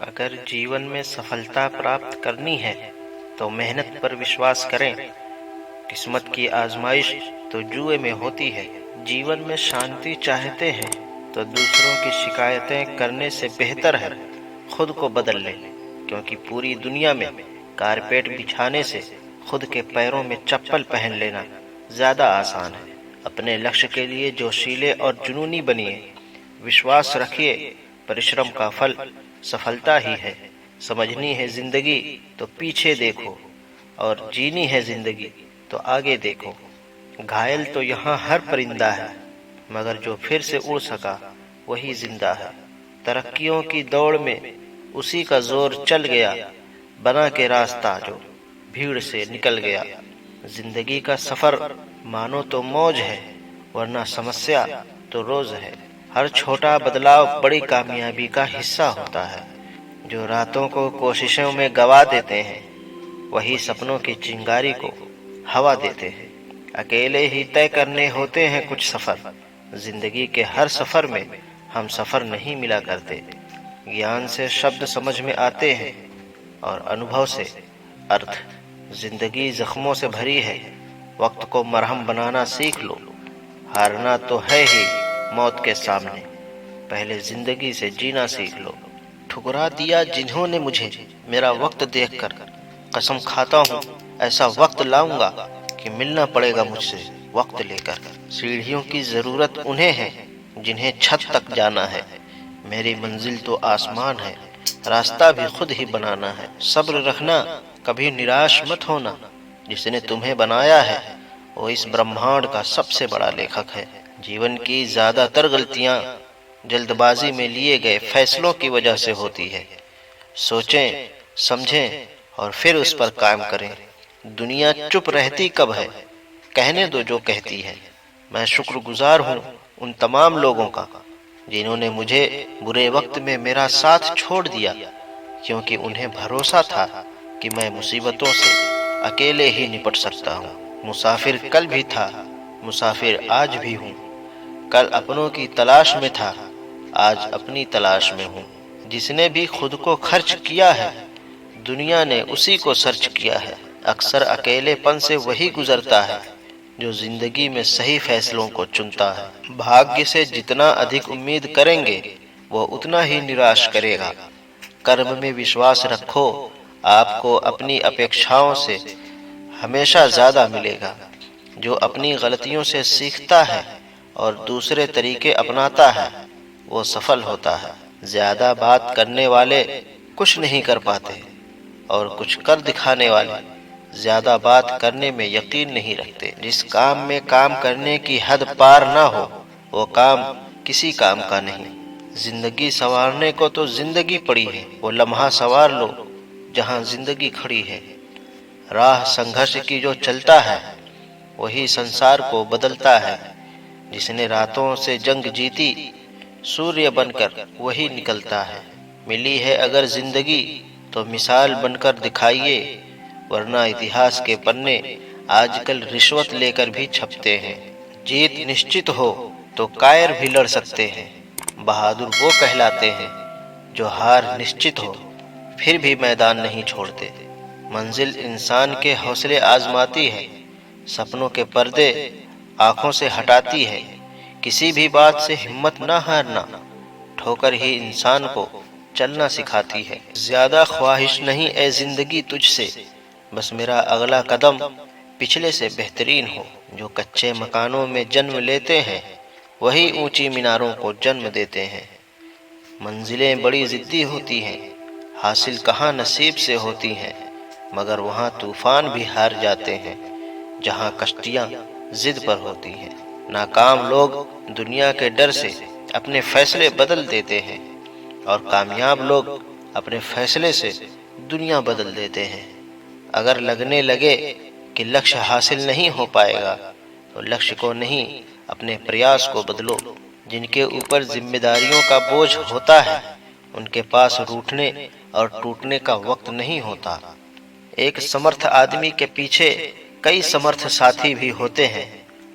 अगर जीवन में सफलता प्राप्त करनी है तो मेहनत पर विश्वास करें। किस्मत की आजमाइश तो जुए में होती है। जीवन में शांति चाहते हैं तो दूसरों की शिकायतें करने से बेहतर है खुद को बदल लें, क्योंकि पूरी दुनिया में कारपेट बिछाने से खुद के पैरों में चप्पल पहन लेना ज्यादा आसान है। अपने लक्ष्य के लिए जोशीले और जुनूनी बनिए। विश्वास रखिए, परिश्रम का फल सफलता ही है। समझनी है जिंदगी तो पीछे देखो, और जीनी है जिंदगी तो आगे देखो। घायल तो यहाँ हर परिंदा है, मगर जो फिर से उड़ सका वही जिंदा है। तरक्कियों की दौड़ में उसी का जोर चल गया, बना के रास्ता जो भीड़ से निकल गया। जिंदगी का सफर मानो तो मौज है, वरना समस्या तो रोज है। हर छोटा बदलाव बड़ी कामयाबी का हिस्सा होता है। जो रातों को कोशिशों में गवा देते हैं, वही सपनों की चिंगारी को हवा देते हैं। अकेले ही तय करने होते हैं कुछ सफर। जिंदगी के हर सफर में हम सफर नहीं मिला करते। ज्ञान से शब्द समझ में आते हैं और अनुभव से अर्थ। जिंदगी जख्मों से भरी है, वक्त को मरहम बनाना सीख लो। हारना तो है ही मौत के सामने, पहले जिंदगी से जीना सीख लो। ठुकरा दिया जिन्होंने मुझे मेरा वक्त देखकर, कसम खाता हूँ ऐसा वक्त लाऊंगा कि मिलना पड़ेगा मुझसे वक्त लेकर। सीढ़ियों की जरूरत उन्हें है जिन्हें छत तक जाना है। मेरी मंजिल तो आसमान है, रास्ता भी खुद ही बनाना है। सब्र रखना, कभी निराश मत होना। जिसने तुम्हें बनाया है वो इस ब्रह्मांड का सबसे बड़ा लेखक है। जीवन की ज्यादातर गलतियां जल्दबाजी में लिए गए फैसलों की वजह से होती है। सोचें, समझें और फिर उस पर काम करें। दुनिया चुप रहती कब है, कहने दो जो कहती है। मैं शुक्रगुजार हूँ उन तमाम लोगों का जिन्होंने मुझे बुरे वक्त में मेरा साथ छोड़ दिया, क्योंकि उन्हें भरोसा था कि मैं मुसीबतों से अकेले ही निपट सकता हूँ। मुसाफिर कल भी था, मुसाफिर आज भी हूँ। कल अपनों की तलाश में था, आज अपनी तलाश में हूँ। जिसने भी खुद को खर्च किया है, दुनिया ने उसी को सर्च किया है। अक्सर अकेलेपन से वही गुजरता है जो जिंदगी में सही फैसलों को चुनता है। भाग्य से जितना अधिक उम्मीद करेंगे वो उतना ही निराश करेगा। कर्म में विश्वास रखो, आपको अपनी अपेक्षाओं से हमेशा ज्यादा मिलेगा। जो अपनी गलतियों से सीखता है और दूसरे तरीके अपनाता है वो सफल होता है। ज्यादा बात करने वाले कुछ नहीं कर पाते, और कुछ कर दिखाने वाले ज्यादा बात करने में यकीन नहीं रखते। जिस काम में काम करने की हद पार ना हो वो काम किसी काम का नहीं। जिंदगी संवारने को तो जिंदगी पड़ी है, वो लम्हा संवार लो जहां जिंदगी खड़ी है। राह संघर्ष की जो चलता है वही संसार को बदलता है। जिसने रातों से जंग जीती, सूर्य बनकर वही निकलता है। मिली है अगर जिंदगी तो मिसाल बनकर दिखाइए, वरना इतिहास के पन्ने आजकल रिश्वत लेकर भी छपते हैं। जीत निश्चित हो तो कायर भी लड़ सकते हैं। बहादुर वो कहलाते हैं जो हार निश्चित हो फिर भी मैदान नहीं छोड़ते। मंजिल इंसान के हौसले आजमाती है, सपनों के पर्दे आंखों से हटाती है। किसी भी बात से हिम्मत न हारना, ठोकर ही इंसान को चलना सिखाती है। ज्यादा ख्वाहिश नहीं ए जिंदगी तुझसे, बस मेरा अगला कदम पिछले से बेहतरीन हो। जो कच्चे मकानों में जन्म लेते हैं वही ऊंची मीनारों को जन्म देते हैं। मंजिलें बड़ी जिद्दी होती हैं, हासिल कहाँ नसीब से होती हैं, मगर वहाँ तूफान भी हार जाते हैं जहाँ कश्तियाँ जिद पर होती हैं। नाकाम लोग दुनिया के डर से अपने फैसले बदल देते हैं, और कामयाब लोग अपने फैसले से दुनिया बदल देते हैं। अगर लगने लगे कि लक्ष्य हासिल नहीं हो पाएगा तो लक्ष्य को नहीं, अपने प्रयास को बदलो। जिनके ऊपर जिम्मेदारियों का बोझ होता है उनके पास रूठने और टूटने का वक्त नहीं होता। एक समर्थ आदमी के पीछे कई समर्थ साथी भी होते हैं,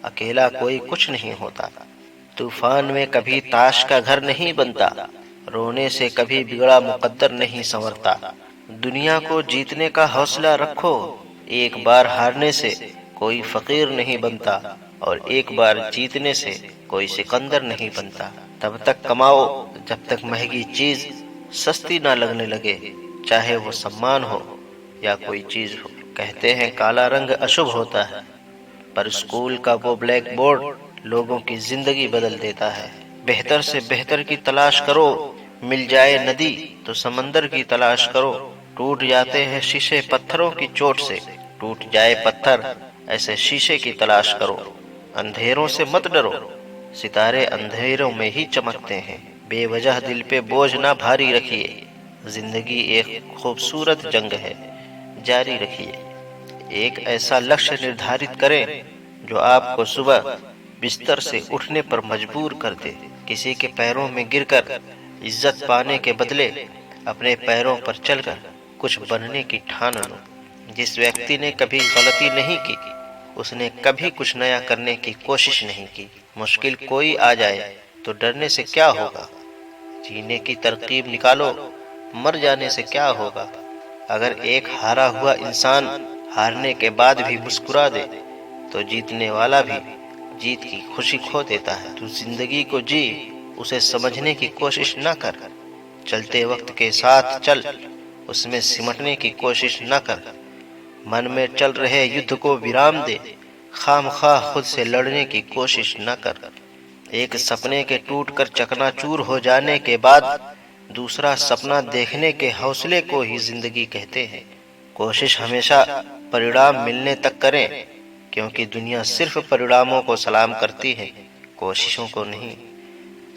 अकेला कोई कुछ नहीं होता। तूफान में कभी ताश का घर नहीं बनता, रोने से कभी बिगड़ा मुकद्दर नहीं संवरता। दुनिया को जीतने का हौसला रखो, एक बार हारने से कोई फकीर नहीं बनता और एक बार जीतने से कोई सिकंदर नहीं बनता। तब तक कमाओ जब तक महंगी चीज सस्ती ना लगने लगे, चाहे वो सम्मान हो या कोई चीज हो। कहते हैं काला रंग अशुभ होता है, पर स्कूल का वो ब्लैक बोर्ड लोगों की जिंदगी बदल देता है। बेहतर से बेहतर की तलाश करो, मिल जाए नदी तो समंदर की तलाश करो। टूट जाते हैं शीशे पत्थरों की चोट से, टूट जाए पत्थर ऐसे शीशे की तलाश करो। अंधेरों से मत डरो, सितारे अंधेरों में ही चमकते हैं। बेवजह दिल पे बोझ ना भारी रखिए, जिंदगी एक खूबसूरत जंग है, जारी रखिए। एक ऐसा लक्ष्य निर्धारित करें जो आपको सुबह बिस्तर से उठने पर मजबूर कर दे। किसी के पैरों में गिरकर इज्जत पाने के बदले अपने पैरों पर चलकर कुछ बनने की ठान लो। जिस व्यक्ति ने कभी गलती नहीं की, उसने कभी कुछ नया करने की कोशिश नहीं की। मुश्किल कोई आ जाए तो डरने से क्या होगा, जीने की तरकीब निकालो, मर जाने से क्या होगा। अगर एक हारा हुआ इंसान हारने के बाद भी मुस्कुरा दे तो जीतने वाला भी जीत की खुशी खो देता है। तू जिंदगी को जी, उसे समझने की कोशिश न कर। चलते वक्त के साथ चल, उसमें सिमटने की कोशिश न कर। मन में चल रहे युद्ध को विराम दे, खामखा खुद से लड़ने की कोशिश न कर। एक सपने के टूटकर चकनाचूर हो जाने के बाद दूसरा सपना देखने के हौसले को ही जिंदगी कहते हैं। कोशिश हमेशा परिणाम मिलने तक करें, क्योंकि दुनिया सिर्फ परिणामों को सलाम करती है, कोशिशों को नहीं।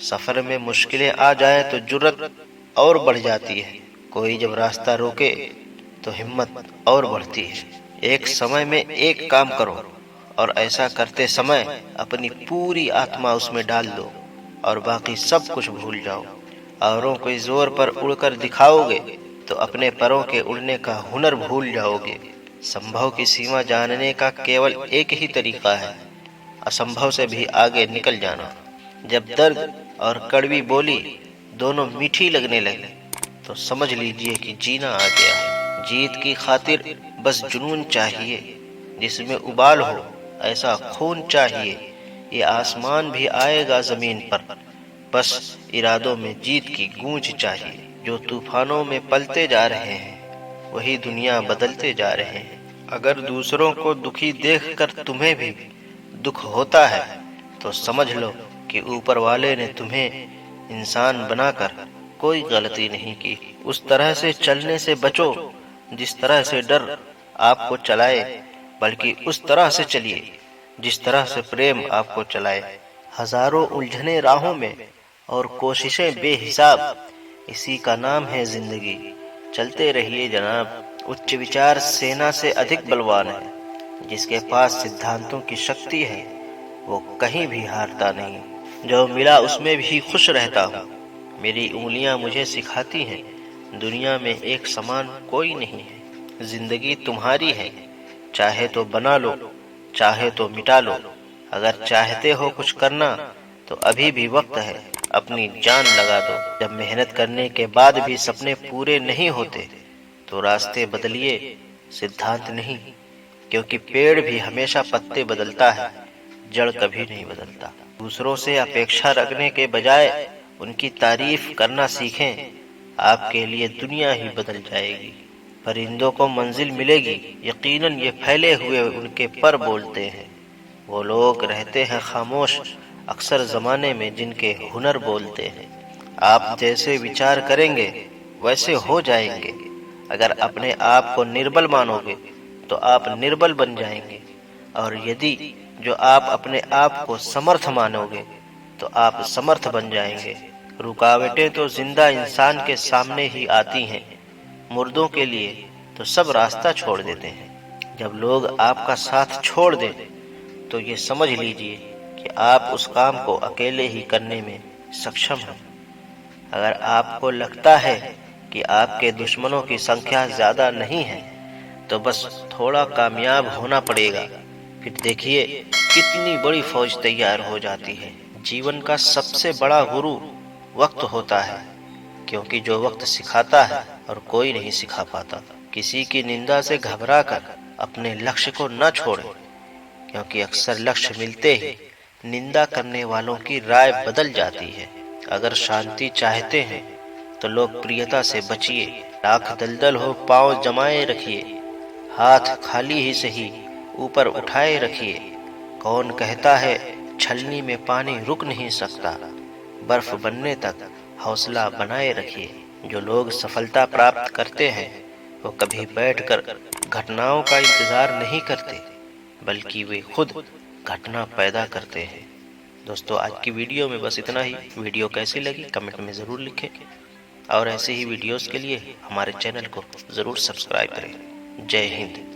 सफर में मुश्किलें आ जाए तो जुर्रत और बढ़ जाती है, कोई जब रास्ता रोके तो हिम्मत और बढ़ती है। एक समय में एक काम करो और ऐसा करते समय अपनी पूरी आत्मा उसमें डाल दो और बाकी सब कुछ भूल जाओ। औरों के जोर पर उड़कर दिखाओगे तो अपने परों के उड़ने का हुनर भूल जाओगे। संभव की सीमा जानने का केवल एक ही तरीका है, असंभव से भी आगे निकल जाना। जब दर्द और कड़वी बोली दोनों मीठी लगने लगे तो समझ लीजिए कि जीना आ गया। जीत की खातिर बस जुनून चाहिए, जिसमें उबाल हो ऐसा खून चाहिए। ये आसमान भी आएगा जमीन पर, बस इरादों में जीत की गूंज चाहिए। जो तूफानों में पलते जा रहे हैं वही दुनिया बदलते जा रहे हैं। अगर दूसरों को दुखी देखकर तुम्हें भी दुख होता है तो समझ लो कि ऊपर वाले ने तुम्हें इंसान बनाकर कोई गलती नहीं की। उस तरह से चलने से बचो जिस तरह से डर आपको चलाए, बल्कि उस तरह से चलिए जिस तरह से प्रेम आपको चलाए। हजारों उलझने राहों में और कोशिशें बेहिसाब, इसी का नाम है जिंदगी। चलते रहिए जनाब। उच्च विचार सेना से अधिक बलवान है, जिसके पास सिद्धांतों की शक्ति है वो कहीं भी हारता नहीं। जो मिला उसमें भी खुश रहता हूँ। मेरी उंगलियां मुझे सिखाती हैं दुनिया में एक समान कोई नहीं है। जिंदगी तुम्हारी है, चाहे तो बना लो, चाहे तो मिटा लो। अगर चाहते हो कुछ करना तो अभी भी वक्त है, अपनी जान लगा दो। जब मेहनत करने के बाद भी सपने पूरे नहीं होते तो रास्ते बदलिए, सिद्धांत नहीं। क्योंकि पेड़ भी हमेशा पत्ते बदलता है, जड़ कभी नहीं बदलता। दूसरों से अपेक्षा रखने के बजाय उनकी तारीफ करना सीखें, आपके लिए दुनिया ही बदल जाएगी। परिंदों को मंजिल मिलेगी, यकीनन ये फैले हुए उनके पर बोलते हैं। वो लोग रहते हैं खामोश अक्सर जमाने में जिनके हुनर बोलते हैं। आप जैसे विचार करेंगे वैसे हो जाएंगे। अगर अपने आप को निर्बल मानोगे तो आप निर्बल बन जाएंगे, और यदि जो आप अपने आप को समर्थ मानोगे तो आप समर्थ बन जाएंगे। रुकावटें तो जिंदा इंसान के सामने ही आती हैं, मुर्दों के लिए तो सब रास्ता छोड़ देते हैं। जब लोग आपका साथ छोड़ दें तो ये समझ लीजिए कि आप उस काम को अकेले ही करने में सक्षम हैं। अगर आपको लगता है कि आपके दुश्मनों की संख्या ज्यादा नहीं है तो बस थोड़ा कामयाब होना पड़ेगा, फिर देखिए कितनी बड़ी फौज तैयार हो जाती है। जीवन का सबसे बड़ा गुरु वक्त होता है, क्योंकि जो वक्त सिखाता है और कोई नहीं सिखा पाता। किसी की निंदा से घबराकर अपने लक्ष्य को न छोड़ें, क्योंकि अक्सर लक्ष्य मिलते ही निंदा करने वालों की राय बदल जाती है। अगर शांति चाहते हैं तो लोकप्रियता से बचिए। लाख दलदल हो पांव जमाए रखिए, हाथ खाली ही सही ऊपर उठाए रखिए। कौन कहता है छलनी में पानी रुक नहीं सकता, बर्फ बनने तक हौसला बनाए रखिए। जो लोग सफलता प्राप्त करते हैं वो कभी बैठकर घटनाओं का इंतजार नहीं करते, बल्कि वे खुद घटना पैदा करते हैं। दोस्तों, आज की वीडियो में बस इतना ही। वीडियो कैसी लगी कमेंट में ज़रूर लिखें और ऐसे ही वीडियोस के लिए हमारे चैनल को ज़रूर सब्सक्राइब करें। जय हिंद।